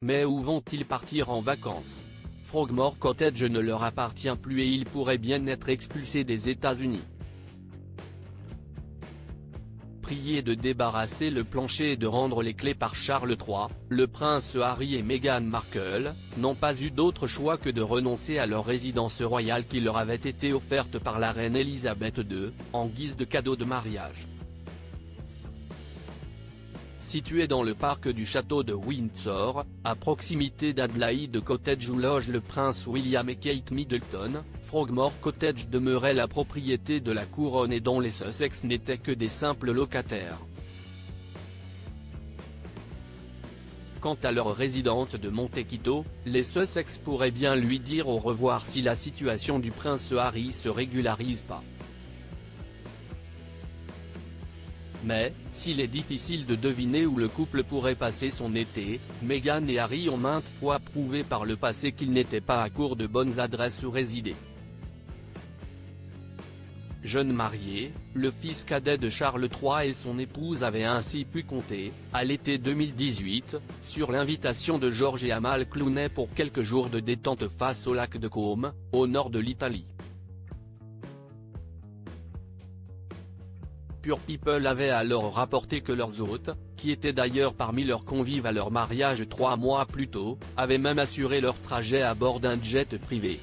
Mais où vont-ils partir en vacances? Frogmore Cottage ne leur appartient plus et ils pourraient bien être expulsés des États-Unis. Priés de débarrasser le plancher et de rendre les clés par Charles III, le prince Harry et Meghan Markle n'ont pas eu d'autre choix que de renoncer à leur résidence royale qui leur avait été offerte par la reine Elisabeth II, en guise de cadeau de mariage. Situé dans le parc du château de Windsor, à proximité d'Adelaide Cottage où logent le prince William et Kate Middleton, Frogmore Cottage demeurait la propriété de la couronne et dont les Sussex n'étaient que des simples locataires. Quant à leur résidence de Montecito, les Sussex pourraient bien lui dire au revoir si la situation du prince Harry se régularise pas. Mais, s'il est difficile de deviner où le couple pourrait passer son été, Meghan et Harry ont maintes fois prouvé par le passé qu'ils n'étaient pas à court de bonnes adresses où résider. Jeune marié, le fils cadet de Charles III et son épouse avaient ainsi pu compter, à l'été 2018, sur l'invitation de George et Amal Clooney pour quelques jours de détente face au lac de Como, au nord de l'Italie. Pure People avait alors rapporté que leurs hôtes, qui étaient d'ailleurs parmi leurs convives à leur mariage 3 mois plus tôt, avaient même assuré leur trajet à bord d'un jet privé.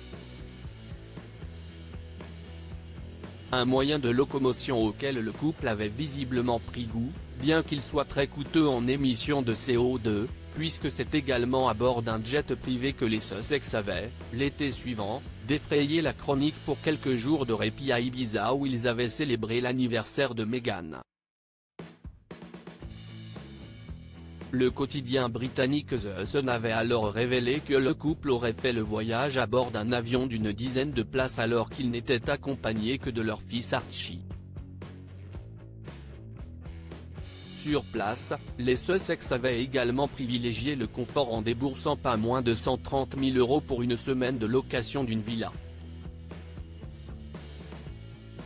Un moyen de locomotion auquel le couple avait visiblement pris goût, bien qu'il soit très coûteux en émissions de CO2, puisque c'est également à bord d'un jet privé que les Sussex avaient, l'été suivant, défrayé la chronique pour quelques jours de répit à Ibiza où ils avaient célébré l'anniversaire de Meghan. Le quotidien britannique The Sun avait alors révélé que le couple aurait fait le voyage à bord d'un avion d'une dizaine de places alors qu'ils n'étaient accompagnés que de leur fils Archie. Sur place, les Sussex avaient également privilégié le confort en déboursant pas moins de 130 000 € pour une semaine de location d'une villa.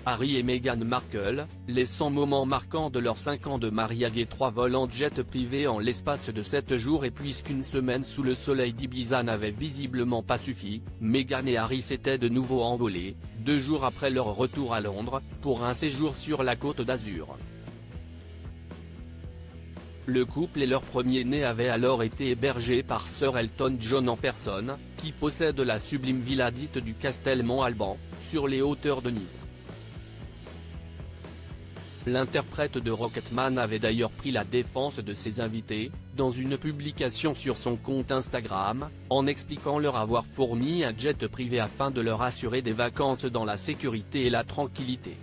Harry et Meghan Markle, les 100 moments marquants de leurs 5 ans de mariage et 3 vols en jet privé en l'espace de 7 jours et puisqu'une semaine sous le soleil d'Ibiza n'avait visiblement pas suffi, Meghan et Harry s'étaient de nouveau envolés, 2 jours après leur retour à Londres, pour un séjour sur la Côte d'Azur. Le couple et leur premier-né avaient alors été hébergés par Sir Elton John en personne, qui possède la sublime villa dite du Castel Mont-Alban, sur les hauteurs de Nice. L'interprète de Rocketman avait d'ailleurs pris la défense de ses invités, dans une publication sur son compte Instagram, en expliquant leur avoir fourni un jet privé afin de leur assurer des vacances dans la sécurité et la tranquillité.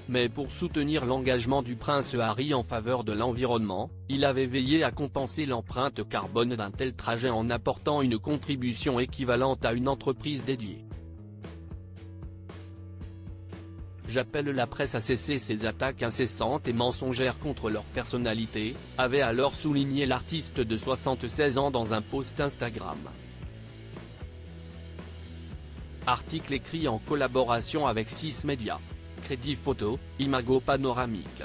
Mais pour soutenir l'engagement du prince Harry en faveur de l'environnement, il avait veillé à compenser l'empreinte carbone d'un tel trajet en apportant une contribution équivalente à une entreprise dédiée. J'appelle la presse à cesser ces attaques incessantes et mensongères contre leur personnalité, avait alors souligné l'artiste de 76 ans dans un post Instagram. Article écrit en collaboration avec 6 médias. Crédit photo, Imago Panoramique.